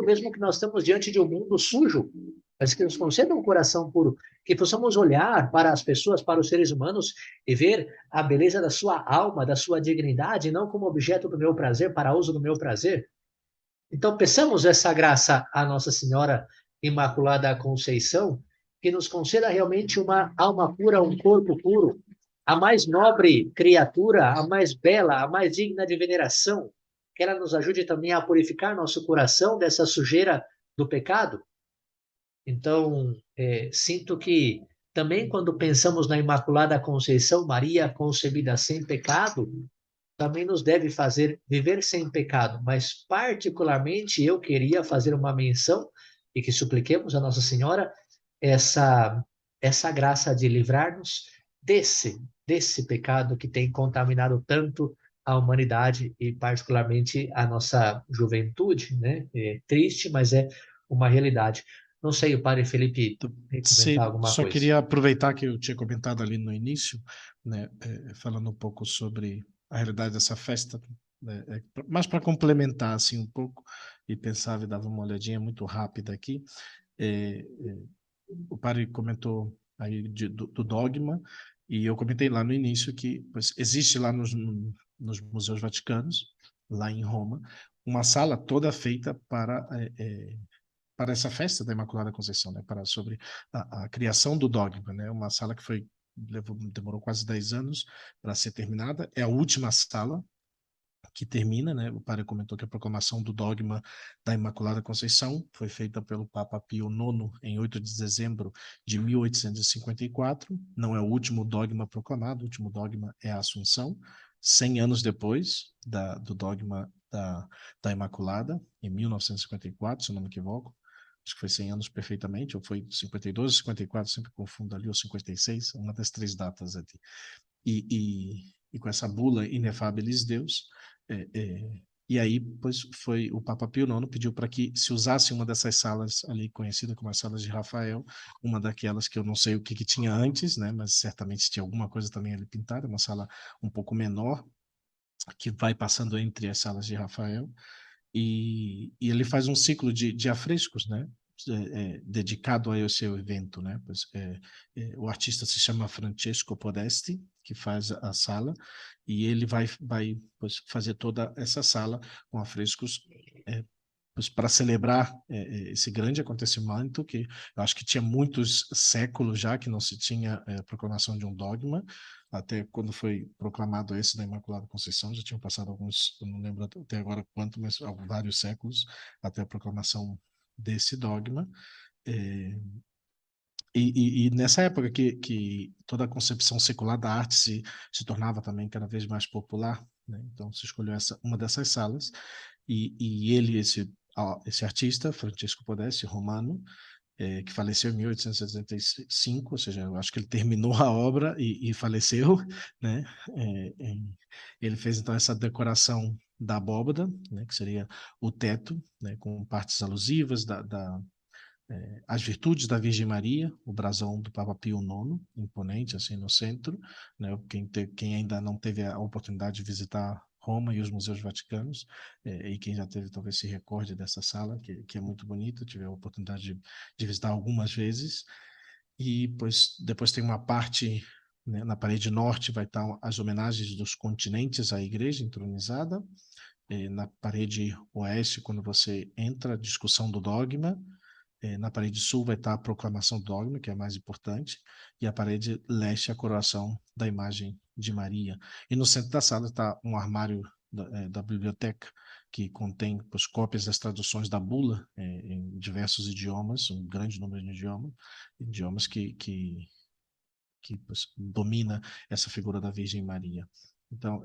B: mesmo que nós estamos diante de um mundo sujo, mas que nos conceda um coração puro, que possamos olhar para as pessoas, para os seres humanos e ver a beleza da sua alma, da sua dignidade, não como objeto do meu prazer, para uso do meu prazer. Então, peçamos essa graça à Nossa Senhora Imaculada Conceição que nos conceda realmente uma alma pura, um corpo puro, a mais nobre criatura, a mais bela, a mais digna de veneração, que ela nos ajude também a purificar nosso coração dessa sujeira do pecado. Então, sinto que também quando pensamos na Imaculada Conceição, Maria concebida sem pecado, também nos deve fazer viver sem pecado, mas particularmente eu queria fazer uma menção e que supliquemos a Nossa Senhora essa essa graça de livrar-nos desse pecado que tem contaminado tanto a humanidade e particularmente a nossa juventude, né? É triste, mas é uma realidade. Não sei, o Padre Felipe quer comentar alguma
A: Só
B: coisa.
A: queria aproveitar que eu tinha comentado ali no início, né, falando um pouco sobre a realidade dessa festa, né, mas para complementar assim um pouco e pensava e dava uma olhadinha muito rápida aqui, é, o padre comentou aí do dogma e eu comentei lá no início que pois, existe lá nos museus vaticanos, lá em Roma, uma sala toda feita para essa festa da Imaculada Conceição, né, para sobre a criação do dogma, né, uma sala que demorou quase 10 anos para ser terminada, é a última sala que termina, né? O padre comentou que a proclamação do dogma da Imaculada Conceição foi feita pelo Papa Pio IX em 8 de dezembro de 1854. Não é o último dogma proclamado, o último dogma é a Assunção, 100 anos depois do dogma da Imaculada, em 1954, se eu não me equivoco. Acho que foi 100 anos perfeitamente, ou foi 52 ou 54, sempre confundo ali, ou 56, uma das três datas ali. E com essa bula Inefabilis Deus, é, é, e aí, pois, foi o Papa Pio IX pediu para que se usasse uma dessas salas ali, conhecida como as salas de Rafael, uma daquelas que eu não sei o que tinha antes, né, mas certamente tinha alguma coisa também ali pintada, uma sala um pouco menor, que vai passando entre as salas de Rafael, e ele faz um ciclo de afrescos, né? Dedicado a esse evento, né? Pois, o artista se chama Francesco Podesti, que faz a sala, e ele vai pois, fazer toda essa sala com afrescos para celebrar esse grande acontecimento que eu acho que tinha muitos séculos já que não se tinha proclamação de um dogma, até quando foi proclamado esse da Imaculada Conceição, já tinham passado alguns, eu não lembro até agora quanto, mas vários séculos até a proclamação desse dogma. É, e nessa época que toda a concepção secular da arte se tornava também cada vez mais popular, né? Então se escolheu uma dessas salas e ele, esse artista, Francesco Podesti, romano, que faleceu em 1875, ou seja, eu acho que ele terminou a obra e faleceu, né? Ele fez então essa decoração da abóbada, né, que seria o teto, né, com partes alusivas as virtudes da Virgem Maria, o brasão do Papa Pio IX, imponente assim no centro, né? Quem ainda não teve a oportunidade de visitar Roma e os museus vaticanos, e quem já teve talvez se recorde dessa sala, que é muito bonita, tive a oportunidade de visitar algumas vezes, e pois, depois tem uma parte, né, na parede norte vai estar as homenagens dos continentes à igreja entronizada, na parede oeste, quando você entra, a discussão do dogma, na parede sul vai estar a proclamação do dogma, que é a mais importante, e a parede leste a coroação da imagem de Maria. E no centro da sala está um armário da biblioteca, que contém as cópias das traduções da bula em diversos idiomas, um grande número de idiomas que pois, domina essa figura da Virgem Maria. Então,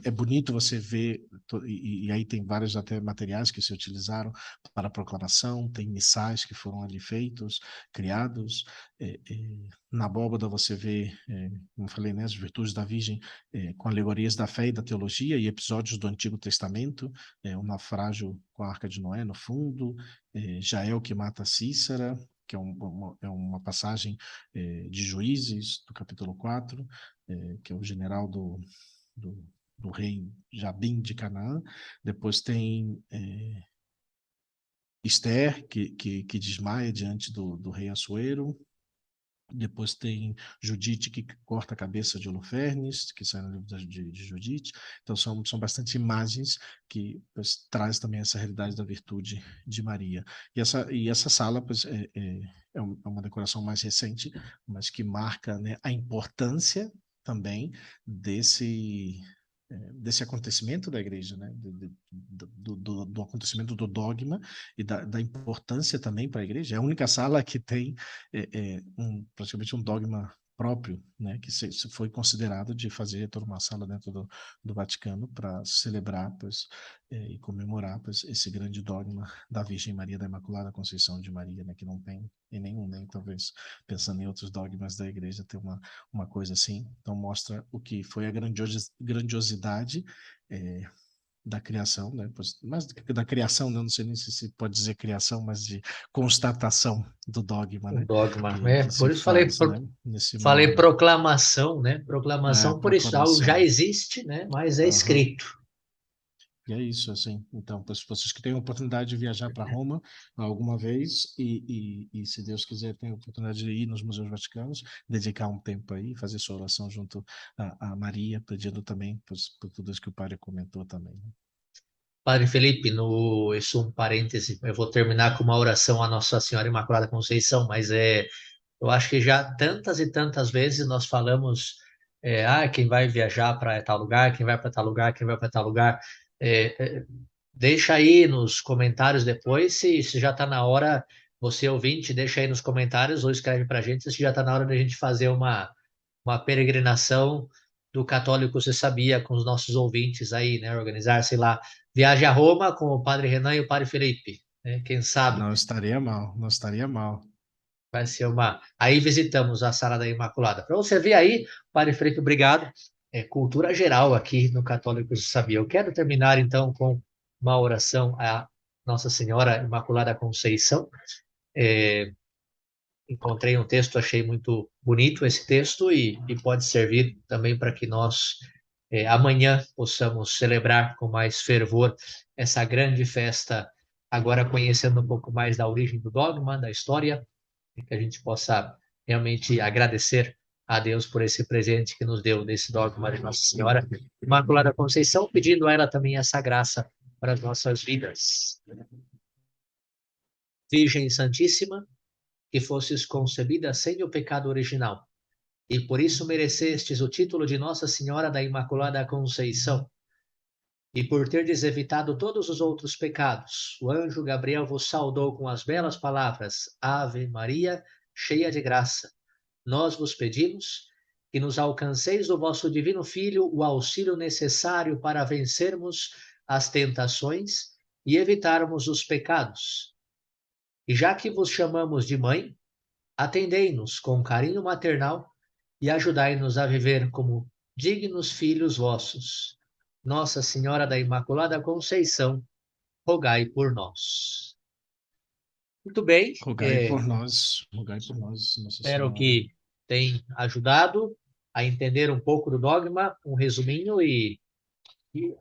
A: é bonito você ver, e aí tem vários até materiais que se utilizaram para a proclamação, tem missais que foram ali feitos, criados. Na abóbada você vê, como eu falei, né, as virtudes da Virgem com alegorias da fé e da teologia e episódios do Antigo Testamento, o naufrágio com a Arca de Noé no fundo, Jael que mata Cícera, que é uma passagem de Juízes, do capítulo 4, que é o general do, do rei Jabim de Canaã. Depois tem Esther, que desmaia diante do rei Assuero. Depois tem Judite, que corta a cabeça de Holofernes, que sai no livro de Judite. Então, são bastante imagens que traz também essa realidade da virtude de Maria. E essa sala pois, é é uma decoração mais recente, mas que marca, né, a importância também desse acontecimento da igreja, né? Do acontecimento do dogma e da importância também para a igreja. É a única sala que tem praticamente um dogma próprio, né? Que se foi considerado de fazer toda uma sala dentro do Vaticano para celebrar, pois, e comemorar, pois, esse grande dogma da Virgem Maria da Imaculada Conceição de Maria, né? Que não tem em nenhum, nem talvez pensando em outros dogmas da igreja, ter uma coisa assim. Então mostra o que foi a grandiosidade da criação, né? Mais da criação, né? Não sei nem se pode dizer criação, mas de constatação do dogma,
B: O
A: né?
B: dogma,
A: Que se
B: por isso falei,
A: faz, né? Nesse
B: falei
A: mundo.
B: proclamação, né? Proclamação, por isso, algo já
A: Proclamação.
B: existe, né? Mas é
A: Aham.
B: escrito.
A: E é isso, assim. Então, para vocês que têm a oportunidade de viajar para Roma alguma vez e, se Deus quiser, tem a oportunidade de ir nos Museus Vaticanos, dedicar um tempo aí, fazer sua oração junto a Maria, pedindo também por tudo isso que o padre comentou também, né?
B: Padre Felipe, isso é um parêntese, eu vou terminar com uma oração à Nossa Senhora Imaculada Conceição, mas eu acho que já tantas e tantas vezes nós falamos, quem vai viajar para tal lugar, quem vai para tal lugar, quem vai para tal lugar. É, é, Deixa aí nos comentários depois se já está na hora, você ouvinte, deixa aí nos comentários ou escreve para a gente se já está na hora da gente fazer uma peregrinação do Católico Você Sabia com os nossos ouvintes aí, né? Organizar, sei lá, viagem a Roma com o Padre Renan e o Padre Felipe, né? Quem sabe
A: Não estaria mal, não estaria mal.
B: vai ser uma. Aí visitamos a Sala da Imaculada. Para você ver aí, Padre Felipe, obrigado. É cultura geral aqui no Católico Você Sabia. Eu quero terminar então com uma oração à Nossa Senhora Imaculada Conceição. É, Encontrei um texto, achei muito bonito esse texto e pode servir também para que nós amanhã possamos celebrar com mais fervor essa grande festa, agora conhecendo um pouco mais da origem do dogma, da história, e que a gente possa realmente agradecer a Deus por esse presente que nos deu desse dogma de Nossa Senhora Imaculada Conceição, pedindo a ela também essa graça para as nossas vidas. Virgem Santíssima, que fosses concebida sem o pecado original, e por isso merecestes o título de Nossa Senhora da Imaculada Conceição, e por terdes evitado todos os outros pecados, o anjo Gabriel vos saudou com as belas palavras: Ave Maria, cheia de graça. Nós vos pedimos que nos alcanceis do vosso divino Filho o auxílio necessário para vencermos as tentações e evitarmos os pecados. E já que vos chamamos de mãe, atendei-nos com carinho maternal e ajudai-nos a viver como dignos filhos vossos. Nossa Senhora da Imaculada Conceição, rogai por nós. Muito bem,
A: Rogai por nós, Nossa
B: espero
A: Senhora.
B: que tenha ajudado a entender um pouco do dogma, um resuminho e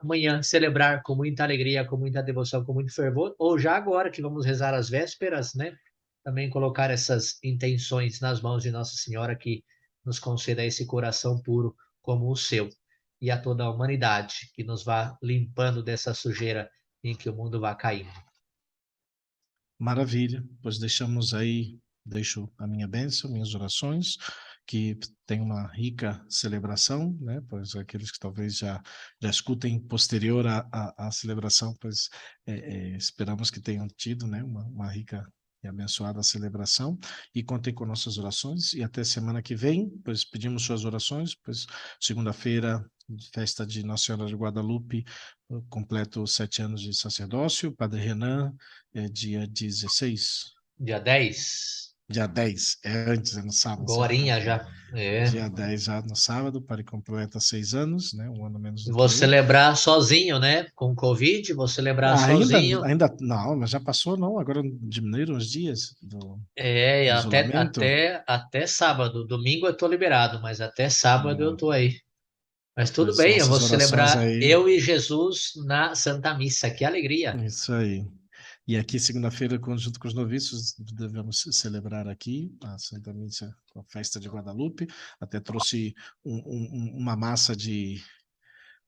B: amanhã celebrar com muita alegria, com muita devoção, com muito fervor, ou já agora que vamos rezar as vésperas, né? Também colocar essas intenções nas mãos de Nossa Senhora que nos conceda esse coração puro como o seu e a toda a humanidade que nos vá limpando dessa sujeira em que o mundo vai caindo.
A: Maravilha, pois deixo a minha bênção, minhas orações, que tem uma rica celebração, né? Pois aqueles que talvez já escutem posterior à celebração, pois esperamos que tenham tido, né? Uma rica e abençoada celebração, e contem com nossas orações, e até semana que vem, pois pedimos suas orações, pois segunda-feira, festa de Nossa Senhora de Guadalupe, eu completo 7 anos de sacerdócio. Padre Renan, dia 16.
B: Dia 10,
A: Dia 10 antes, é no sábado, sempre
B: agorinha
A: confundo.
B: já. É.
A: Dia 10 já no sábado, para completa 6 anos, né? Um ano menos do
B: Vou
A: que eu.
B: celebrar sozinho, né? Com Covid, vou celebrar sozinho.
A: Não, mas já passou, não. Agora diminuíram os dias do
B: Até,
A: isolamento.
B: até, até sábado. Domingo eu tô liberado, mas até sábado eu
A: Hum,
B: tô aí. Mas tudo
A: Pois
B: bem, eu vou
A: nossas orações
B: celebrar
A: aí.
B: eu e Jesus na Santa Missa. Que alegria.
A: Isso aí. E aqui, segunda-feira, junto com os noviços, devemos celebrar aqui a Santa Missa, a festa de Guadalupe. Até trouxe uma massa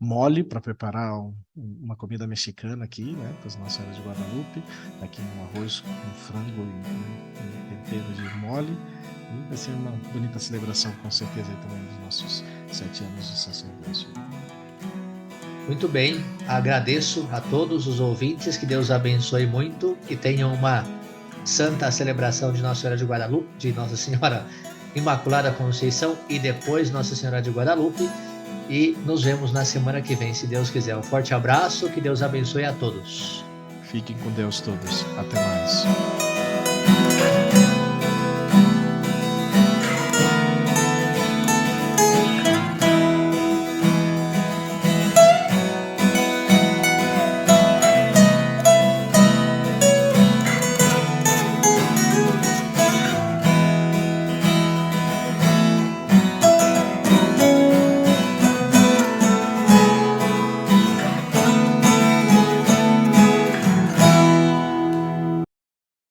A: mole para preparar uma comida mexicana aqui, né, para as Nossa Senhora de Guadalupe, aqui um arroz com frango e um tempero de mole, e vai ser uma bonita celebração, com certeza, aí também dos nossos 7 anos de sacerdócio.
B: Muito bem, agradeço a todos os ouvintes, que Deus abençoe muito, que tenham uma santa celebração de Nossa Senhora de Guadalupe, de Nossa Senhora Imaculada Conceição e depois Nossa Senhora de Guadalupe, e nos vemos na semana que vem, se Deus quiser. Um forte abraço, que Deus abençoe a todos.
A: Fiquem com Deus todos. Até mais.